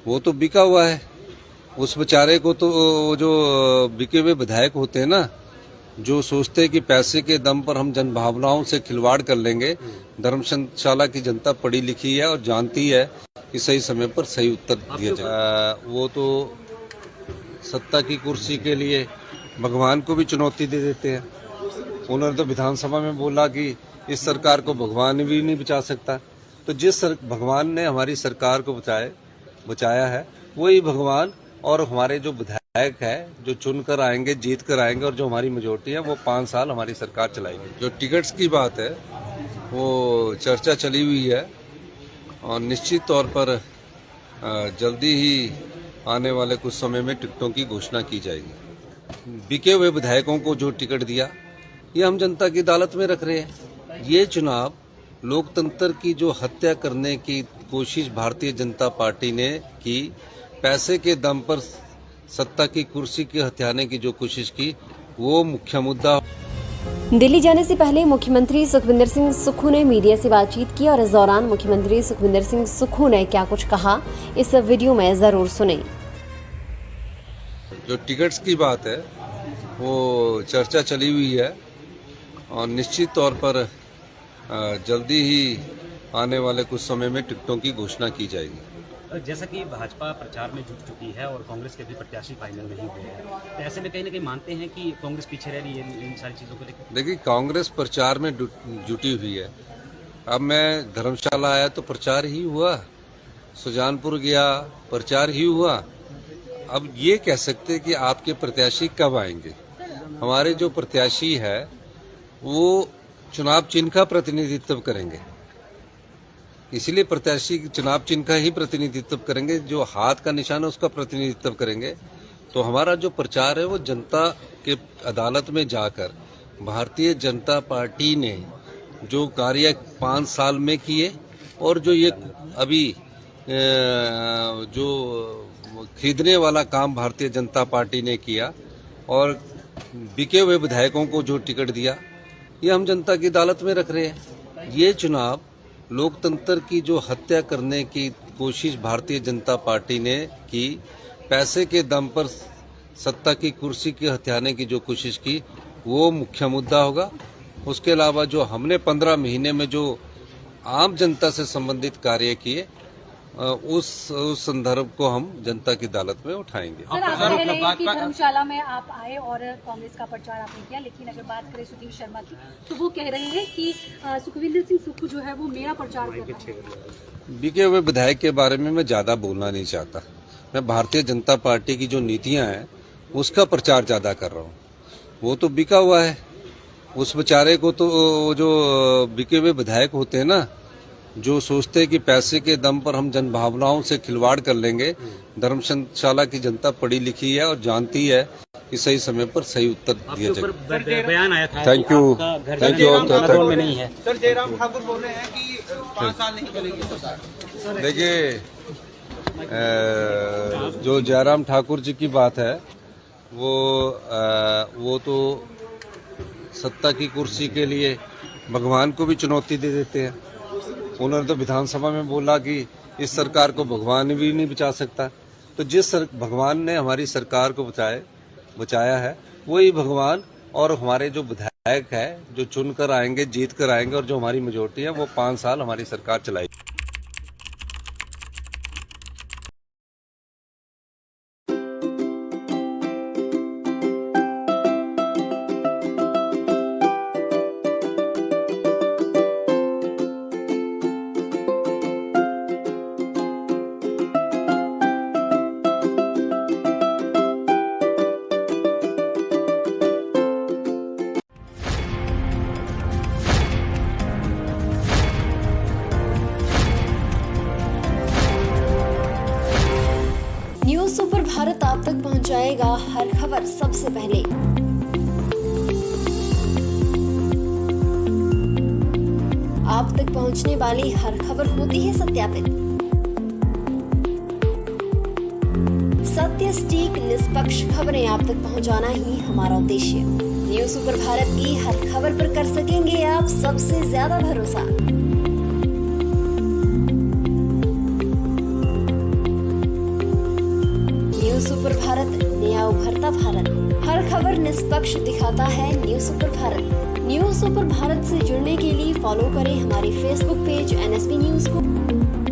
वो तो बिका हुआ है। उस बेचारे को तो जो बिके हुए विधायक होते हैं ना, जो सोचते हैं कि पैसे के दम पर हम जन भावनाओं से खिलवाड़ कर लेंगे। धर्मशाला की जनता पढ़ी लिखी है और जानती है कि सही समय पर सही उत्तर दिया जाए। वो तो सत्ता की कुर्सी के लिए भगवान को भी चुनौती दे देते हैं। उन्होंने तो विधानसभा में बोला कि इस सरकार को भगवान भी नहीं बचा सकता। तो भगवान ने हमारी सरकार को बचाया है, वही भगवान और हमारे जो विधायक है जो चुनकर आएंगे, जीत कर आएंगे, और जो हमारी मेजोरिटी है वो 5 साल हमारी सरकार चलाएगी। जो टिकट्स की बात है वो चर्चा चली हुई है और निश्चित तौर पर जल्दी ही आने वाले कुछ समय में टिकटों की घोषणा की जाएगी। बिके हुए विधायकों को जो टिकट दिया ये हम जनता की अदालत में रख रहे हैं। ये चुनाव लोकतंत्र की जो हत्या करने की कोशिश भारतीय जनता पार्टी ने की, पैसे के दम पर सत्ता की कुर्सी के हथियाने की जो कोशिश की, वो मुख्य मुद्दा। दिल्ली जाने से पहले मुख्यमंत्री सुखविंदर सिंह सुक्खू ने मीडिया से बातचीत की और इस दौरान मुख्यमंत्री सुखविंदर सिंह सुक्खू ने क्या कुछ कहा, इस वीडियो में जरूर सुनें। जो टिकट्स की बात है वो चर्चा चली हुई है और निश्चित तौर पर जल्दी ही आने वाले कुछ समय में टिकटों की घोषणा की जाएगी। जैसा कि भाजपा प्रचार में जुट चुकी है और कांग्रेस के भी प्रत्याशी फाइनल नहीं हुए हैं, तो ऐसे में कहीं ना कहीं मानते हैं कि कांग्रेस पीछे रह रही है इन सारी चीज़ों को लेकर। देखिए, कांग्रेस प्रचार में जुटी हुई है। अब मैं धर्मशाला आया तो प्रचार ही हुआ, सुजानपुर गया प्रचार ही हुआ। अब ये कह सकते कि आपके प्रत्याशी कब आएंगे। हमारे जो प्रत्याशी है वो चुनाव चिन्ह का प्रतिनिधित्व करेंगे, इसलिए प्रत्याशी चुनाव चिन्ह का ही प्रतिनिधित्व करेंगे। जो हाथ का निशान है उसका प्रतिनिधित्व करेंगे। तो हमारा जो प्रचार है वो जनता के अदालत में जाकर भारतीय जनता पार्टी ने जो कार्य 5 साल में किए और जो ये अभी जो खरीदने वाला काम भारतीय जनता पार्टी ने किया और बिके हुए विधायकों को जो टिकट दिया, ये हम जनता की अदालत में रख रहे हैं। ये चुनाव लोकतंत्र की जो हत्या करने की कोशिश भारतीय जनता पार्टी ने की, पैसे के दम पर सत्ता की कुर्सी के हथियाने की जो कोशिश की, वो मुख्य मुद्दा होगा। उसके अलावा जो हमने 15 महीने में जो आम जनता से संबंधित कार्य किए, उस संदर्भ को हम जनता की अदालत में उठाएंगे। सर, आप कह रहे हैं कि धर्मशाला में आप आए और कांग्रेस का प्रचार आपने किया, लेकिन अगर बात करें सुधीर शर्मा की तो वो कह रहे हैं कि सुखविंदर सिंह सुक्खू जो है वो मेरा प्रचार कर रहा है। बिके हुए विधायक के बारे में मैं ज्यादा बोलना नहीं चाहता। मैं भारतीय जनता पार्टी की जो नीतियां हैं उसका प्रचार ज्यादा कर रहा हूँ। वो तो बिका हुआ है। उस बेचारे को तो जो बिके हुए विधायक होते हैं ना, जो सोचते हैं कि पैसे के दम पर हम जन भावनाओं से खिलवाड़ कर लेंगे। धर्मशाला की जनता पढ़ी लिखी है और जानती है कि सही समय पर सही उत्तर दिया जाए। बयान आया था। Thank you. में नहीं है सर, जयराम ठाकुर बोल रहे हैं कि 5 साल नहीं चलेगी। देखिए, जो जयराम ठाकुर जी की बात है वो तो सत्ता की कुर्सी के लिए भगवान को भी चुनौती दे देते हैं। उन्होंने तो विधानसभा में बोला कि इस सरकार को भगवान भी नहीं बचा सकता। तो भगवान ने हमारी सरकार को बचाया है, वही भगवान और हमारे जो विधायक है जो चुनकर आएंगे, जीत कर आएंगे, और जो हमारी मेजोरिटी है वो 5 साल हमारी सरकार चलाएगी। न्यूज़ सुपर भारत आप तक पहुंचाएगा हर खबर सबसे पहले। आप तक पहुंचने वाली हर खबर होती है सत्यापित। सत्य, सटीक, निष्पक्ष खबरें आप तक पहुंचाना ही हमारा उद्देश्य। न्यूज़ सुपर भारत की हर खबर पर कर सकेंगे आप सबसे ज्यादा भरोसा। न्यूज सुपर भारत, नया उभरता भारत। हर खबर निष्पक्ष दिखाता है news super Bharat. News super Bharat से जुड़ने के लिए फॉलो करें हमारे फेसबुक पेज NSP न्यूज को।